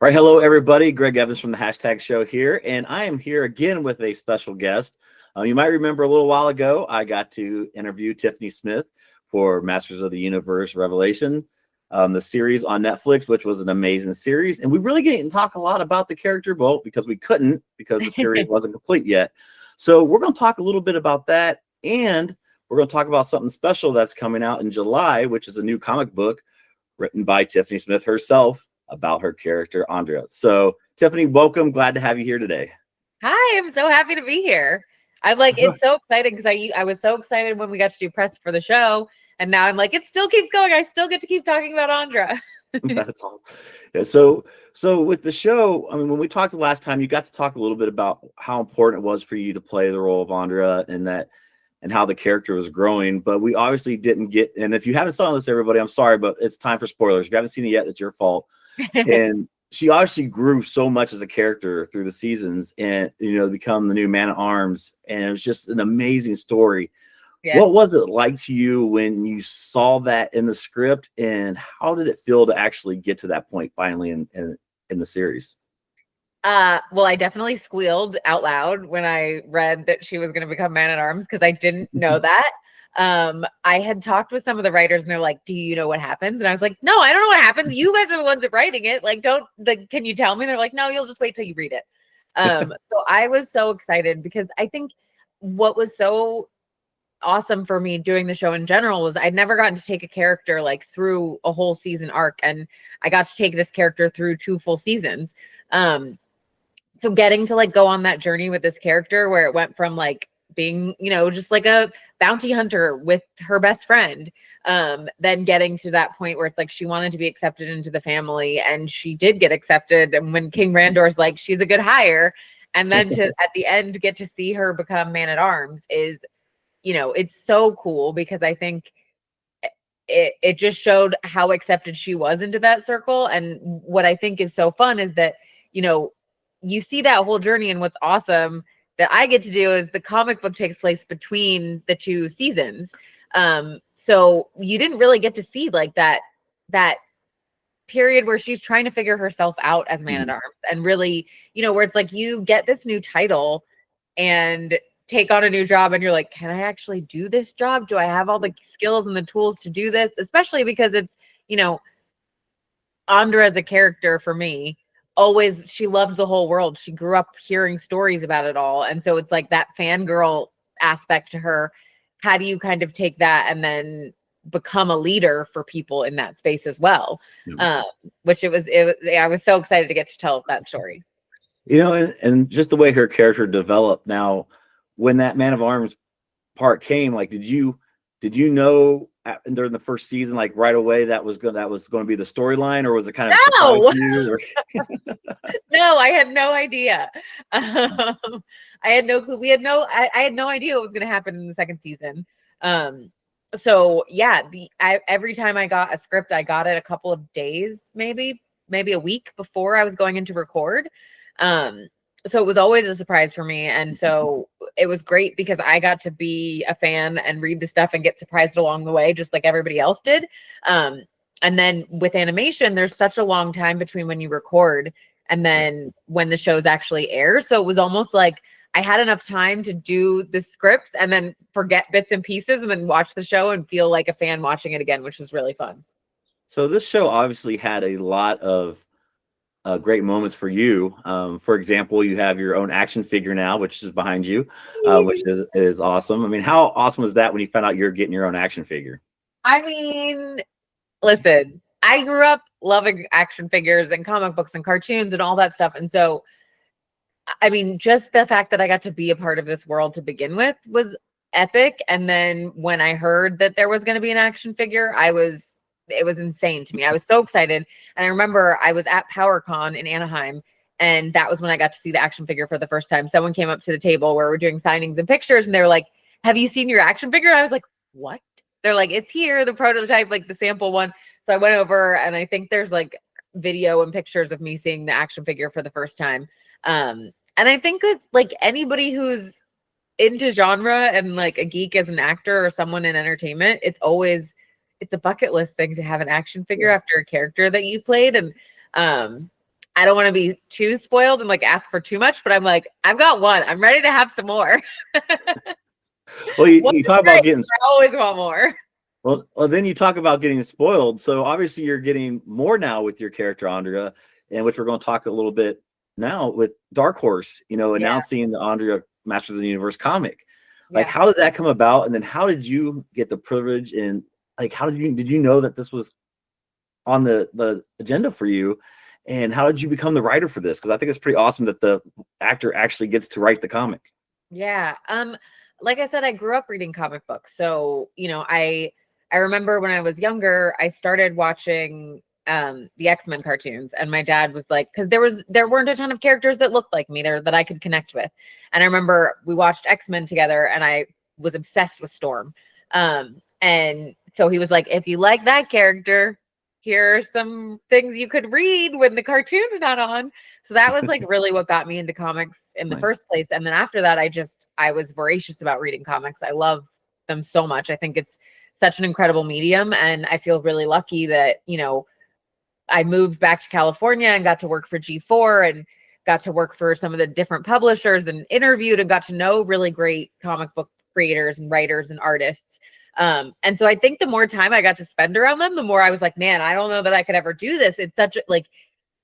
All right, hello everybody. Greg Evans from the Hashtag Show here, and I am here again with a special guest. You might remember a little while ago, I got to interview Tiffany Smith for Masters of the Universe Revelation, the series on Netflix, which was an amazing series. And we really didn't talk a lot about the character, well, because we couldn't, because the series wasn't complete yet. So we're going to talk a little bit about that, and we're going to talk about something special that's coming out in July, which is a new comic book written by Tiffany Smith herself about her character Andra. So Tiffany, welcome. Glad to have you here today. Hi, I'm so happy to be here. I'm like, it's so exciting because I was so excited when we got to do press for the show, and now I'm like, it still keeps going. I still get to keep talking about Andra. That's awesome. Yeah, so with the show, I mean, when we talked the last time, you got to talk a little bit about how important it was for you to play the role of Andra and how the character was growing. But we obviously didn't get, and if you haven't saw this, everybody, I'm sorry, but it's time for spoilers. If you haven't seen it yet, it's your fault. And she obviously grew so much as a character through the seasons, and become the new Man-at-Arms, and it was just an amazing story. Yeah. What was it like to you when you saw that in the script, and how did it feel to actually get to that point finally in the series? Well, I definitely squealed out loud when I read that she was going to become Man-at-Arms, because I didn't know that. I had talked with some of the writers, and they're like, do you know what happens? And I was like, no, I don't know what happens. You guys are the ones that writing it. Like, can you tell me? And they're like, no, you'll just wait till you read it. So I was so excited, because I think what was so awesome for me doing the show in general was I'd never gotten to take a character like through a whole season arc, and I got to take this character through 2 full seasons. So getting to like go on that journey with this character, where it went from like being, just like a bounty hunter with her best friend, then getting to that point where it's like she wanted to be accepted into the family, and she did get accepted. And when King Randor's like, she's a good hire, and then to at the end get to see her become Man-at-Arms is, it's so cool, because I think it just showed how accepted she was into that circle. And what I think is so fun is that, you see that whole journey, and what's awesome that I get to do is the comic book takes place between the 2 seasons. So you didn't really get to see like that period where she's trying to figure herself out as Man-at-Arms, and really, where it's like you get this new title and take on a new job, and you're like, can I actually do this job? Do I have all the skills and the tools to do this? Especially because it's, Andra as a character for me, always, she loved the whole world. She grew up hearing stories about it all. And so it's like that fangirl aspect to her. How do you kind of take that and then become a leader for people in that space as well? Which I was so excited to get to tell that story. And just the way her character developed. Now, when that Man-at-Arms part came, like, did you know during the first season, like right away, that was going to be the storyline, or was it kind of no? To you, No, I had no idea. I had no clue. I had no idea what was going to happen in the second season. So yeah, every time I got a script, I got it a couple of days, maybe a week before I was going into record. So it was always a surprise for me. And so it was great, because I got to be a fan and read the stuff and get surprised along the way, just like everybody else did. And then with animation, there's such a long time between when you record and then when the shows actually air. So it was almost like I had enough time to do the scripts and then forget bits and pieces, and then watch the show and feel like a fan watching it again, which was really fun. So this show obviously had a lot of great moments for you. For example, you have your own action figure now, which is behind you, which is awesome. I mean, how awesome was that when you found out you're getting your own action figure? I mean, listen, I grew up loving action figures and comic books and cartoons and all that stuff. And so, I mean, just the fact that I got to be a part of this world to begin with was epic. And then when I heard that there was going to be an action figure, it was insane to me. I was so excited. And I remember I was at PowerCon in Anaheim, and that was when I got to see the action figure for the first time. Someone came up to the table where we're doing signings and pictures, and they were like, have you seen your action figure? And I was like, what? They're like, it's here, the prototype, like the sample one. So I went over, and I think there's like video and pictures of me seeing the action figure for the first time. And I think it's like anybody who's into genre and like a geek as an actor or someone in entertainment, it's a bucket list thing to have an action figure after a character that you've played. And I don't want to be too spoiled and like ask for too much, but I'm like, I've got one. I'm ready to have some more. Well, you talk about getting. I always want more. Well, then you talk about getting spoiled. So obviously you're getting more now with your character Andrea, and which we're going to talk a little bit now with Dark Horse. Announcing the Andrea Masters of the Universe comic. Like, how did that come about? And then how did you get the privilege? And like, how did you know that this was on the agenda for you? And how did you become the writer for this? Because I think it's pretty awesome that the actor actually gets to write the comic. Yeah. Like I said, I grew up reading comic books. So, I remember when I was younger, I started watching the X-Men cartoons, and my dad was like, because there weren't a ton of characters that looked like me there that I could connect with. And I remember we watched X-Men together, and I was obsessed with Storm. And so he was like, if you like that character, here are some things you could read when the cartoon's not on. So that was like really what got me into comics in the first place. And then after that, I was voracious about reading comics. I love them so much. I think it's such an incredible medium. And I feel really lucky that, I moved back to California and got to work for G4 and got to work for some of the different publishers and interviewed and got to know really great comic book creators and writers and artists. And so I think the more time I got to spend around them, the more I was like, man, I don't know that I could ever do this. It's such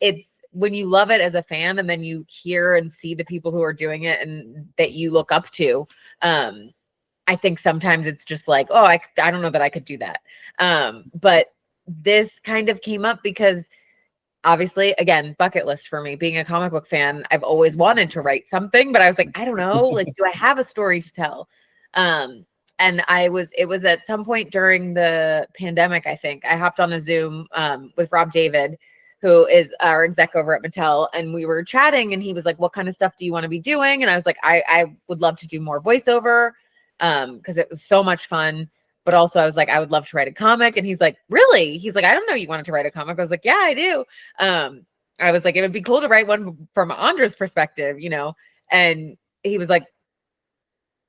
it's when you love it as a fan and then you hear and see the people who are doing it and that you look up to. I think sometimes it's just like, oh, I don't know that I could do that. But this kind of came up because obviously, again, bucket list for me, being a comic book fan, I've always wanted to write something, but I was like, I don't know, like, do I have a story to tell? And it was at some point during the pandemic, I think I hopped on a Zoom with Rob David, who is our exec over at Mattel. And we were chatting and he was like, what kind of stuff do you want to be doing? And I was like, I would love to do more voiceover because it was so much fun. But also I was like, I would love to write a comic. And he's like, really? He's like, I don't know you wanted to write a comic. I was like, yeah, I do. I was like, it would be cool to write one from Andra's perspective, And he was like,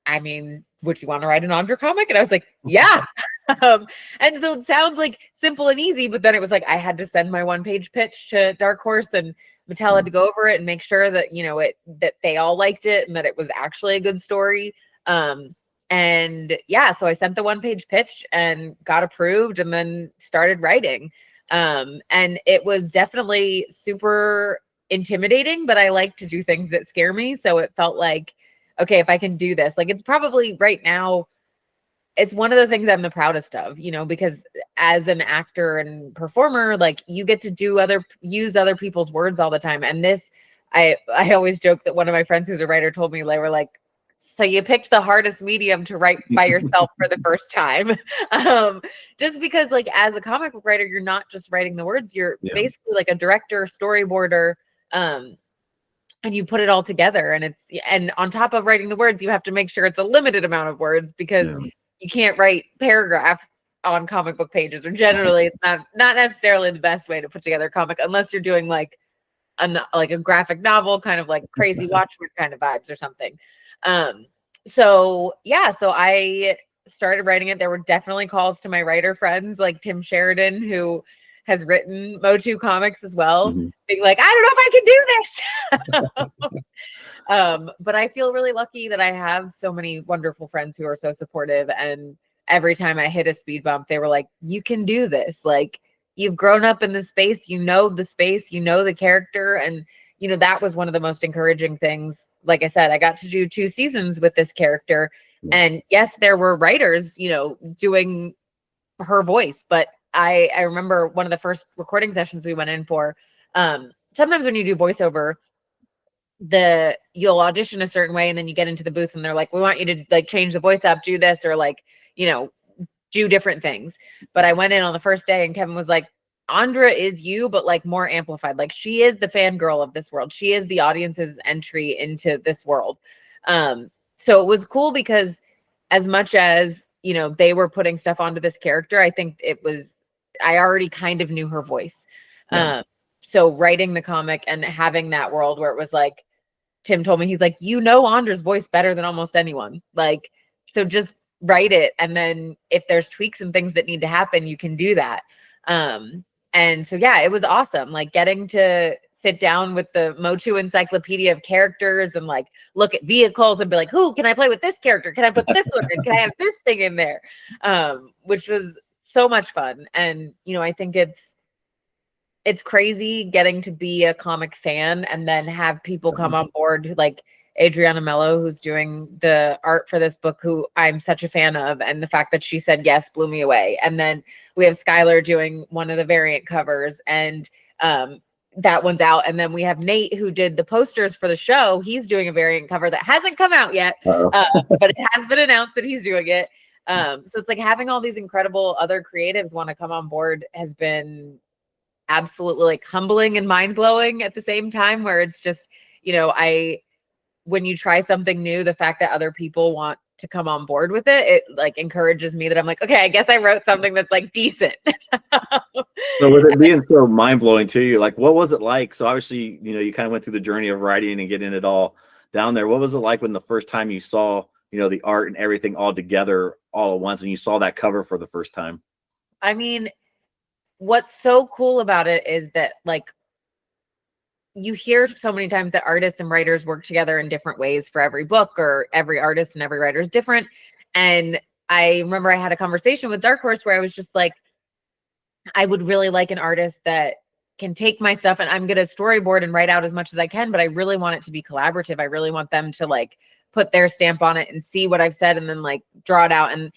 I mean, would you want to write an Andra comic? And I was like, yeah. And so it sounds like simple and easy, but then it was like, I had to send my 1-page pitch to Dark Horse and Mattel had to go over it and make sure that, that they all liked it and that it was actually a good story. And yeah, so I sent the 1-page pitch and got approved and then started writing. And it was definitely super intimidating, but I like to do things that scare me. So it felt like, okay, if I can do this, like it's probably right now, it's one of the things I'm the proudest of, because as an actor and performer, like you get to use other people's words all the time. And this, I always joke that one of my friends who's a writer told me, they were like, so you picked the hardest medium to write by yourself for the first time. Just because like as a comic book writer, you're not just writing the words, you're basically like a director, storyboarder, and you put it all together. And on top of writing the words, you have to make sure it's a limited amount of words because you can't write paragraphs on comic book pages, or generally it's not necessarily the best way to put together a comic unless you're doing like a graphic novel, kind of like Crazy Watchmen kind of vibes or something. So I started writing it. There were definitely calls to my writer friends like Tim Sheridan, who has written MOTU comics as well, being like, I don't know if I can do this. But I feel really lucky that I have so many wonderful friends who are so supportive. And every time I hit a speed bump, they were like, you can do this. Like, you've grown up in the space, the space, the character. And, that was one of the most encouraging things. Like I said, I got to do 2 seasons with this character. And yes, there were writers, doing her voice. But I remember one of the first recording sessions we went in for, sometimes when you do voiceover, you'll audition a certain way and then you get into the booth and they're like, we want you to like change the voice up, do this, or like, do different things. But I went in on the first day and Kevin was like, Andra is you, but like more amplified. Like she is the fangirl of this world. She is the audience's entry into this world. So it was cool because as much as, they were putting stuff onto this character, I think I already kind of knew her voice. So writing the comic and having that world where it was like, Tim told me, he's like, Andra's voice better than almost anyone. Like, so just write it. And then if there's tweaks and things that need to happen, you can do that. And so, yeah, it was awesome. Like getting to sit down with the MOTU encyclopedia of characters and like look at vehicles and be like, who can I play with this character? Can I put this one in? Can I have this thing in there? Which was so much fun. And, you know, I think it's crazy getting to be a comic fan and then have people come on board who, like Adriana Mello, who's doing the art for this book, who I'm such a fan of. And the fact that she said yes blew me away. And then we have Skylar doing one of the variant covers, and that one's out. And then we have Nate, who did the posters for the show. He's doing a variant cover that hasn't come out yet, but it has been announced that he's doing it. So it's like having all these incredible other creatives want to come on board has been absolutely like humbling and mind-blowing at the same time, where it's just, you know, when you try something new, the fact that other people want to come on board with it, it like encourages me that I'm like, okay, I guess I wrote something that's like decent. So with it being so mind-blowing to you, like what was it like? So obviously, you know, you kind of went through the journey of writing and getting it all down there. What was it like when the first time you saw, you know, the art and everything all together all at once, and you saw that cover for the first time? I mean, what's so cool about it is that like you hear so many times that artists and writers work together in different ways for every book, or every artist and every writer is different. And I remember I had a conversation with Dark Horse where I was just like, I would really like an artist that can take my stuff, and I'm going to storyboard and write out as much as I can, but I really want it to be collaborative. I really want them to like put their stamp on it and see what I've said and then like draw it out. And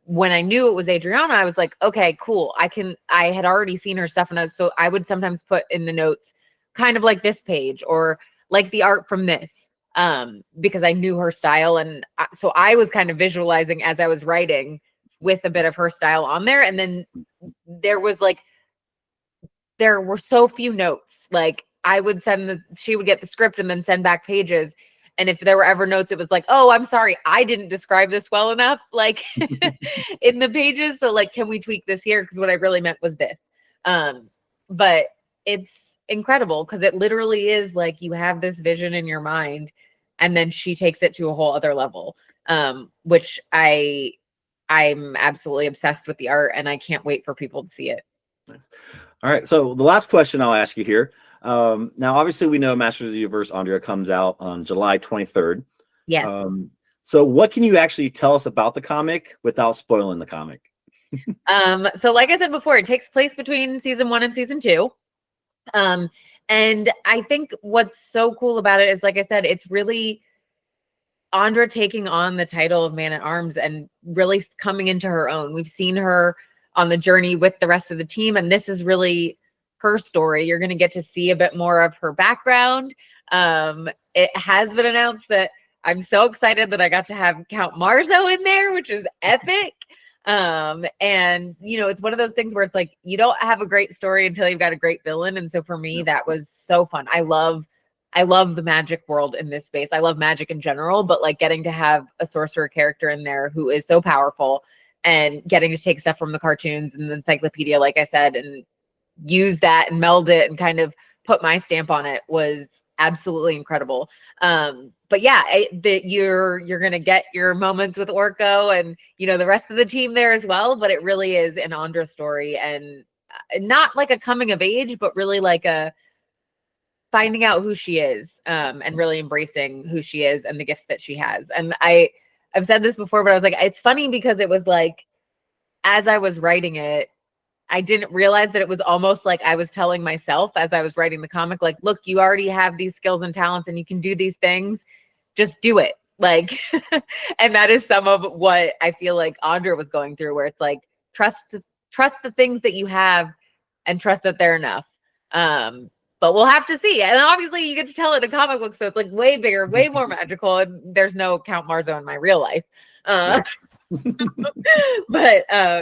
when I knew it was Adriana, I was like, okay, cool. I had already seen her stuff, and so I would sometimes put in the notes kind of like this page or like the art from this, because I knew her style. And so I was kind of visualizing as I was writing with a bit of her style on there. And then there were so few notes. Like I would she would get the script and then send back pages. And if there were ever notes, it was like, oh, I'm sorry, I didn't describe this well enough, like in the pages. So like, can we tweak this here? Because what I really meant was this. But it's incredible because it literally is like you have this vision in your mind, and then she takes it to a whole other level, which I'm absolutely obsessed with the art, and I can't wait for people to see it. Nice. All right. So the last question I'll ask you here. Now, obviously, we know Masters of the Universe Andrea comes out on July 23rd. Yes. So what can you actually tell us about the comic without spoiling the comic? So like I said before, it takes place between season 1 and season 2. And I think what's so cool about it is, like I said, it's really Andra taking on the title of Man-at-Arms and really coming into her own. We've seen her on the journey with the rest of the team, and this is really her story. You're going to get to see a bit more of her background. It has been announced that I'm so excited that I got to have Count Marzo in there, which is epic. And you know, it's one of those things where it's like, you don't have a great story until you've got a great villain. And so for me, that was so fun. I love the magic world in this space. I love magic in general, but like getting to have a sorcerer character in there who is so powerful, and getting to take stuff from the cartoons and the encyclopedia, like I said, and use that and meld it and kind of put my stamp on it was absolutely incredible. But yeah, you're going to get your moments with Orko and, you know, the rest of the team there as well. But it really is an Andra story, and not like a coming of age, but really like a finding out who she is, and really embracing who she is and the gifts that she has. And I've said this before, but I was like, it's funny because it was like, as I was writing it, I didn't realize that it was almost like I was telling myself as I was writing the comic, like, look, you already have these skills and talents and you can do these things. Just do it. Like, and that is some of what I feel like Andra was going through, where it's like, trust the things that you have and trust that they're enough. But we'll have to see. And obviously you get to tell it in a comic book, so it's like way bigger, way more magical. And there's no Count Marzo in my real life. But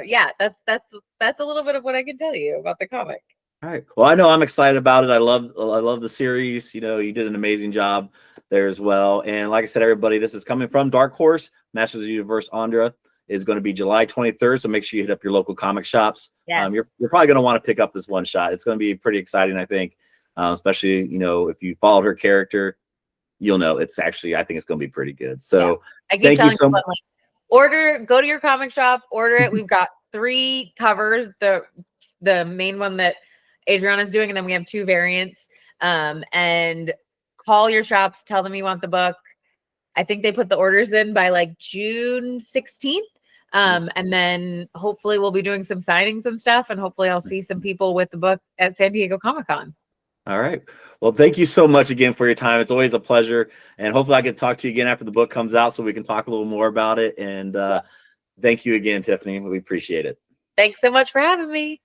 yeah, that's a little bit of what I can tell you about the comic. All right. Well, I know I'm excited about it. I love the series. You know, you did an amazing job there as well. And like I said, everybody, this is coming from Dark Horse. Masters of the Universe Andra is going to be July 23rd. So make sure you hit up your local comic shops. Yes. You're probably going to want to pick up this one shot. It's going to be pretty exciting, I think. Especially, you know, if you followed her character, you'll know it's actually, I think it's going to be pretty good. So yeah. Thank you so much. Go to your comic shop, order it. We've got 3 covers, the main one that Adriana's doing, and then we have 2 variants. And call your shops, tell them you want the book. I think they put the orders in by like June 16th. And then hopefully we'll be doing some signings and stuff, and hopefully I'll see some people with the book at San Diego Comic-Con. All right. Well, thank you so much again for your time. It's always a pleasure. And hopefully I can talk to you again after the book comes out so we can talk a little more about it. And thank you again, Tiffany. We appreciate it. Thanks so much for having me.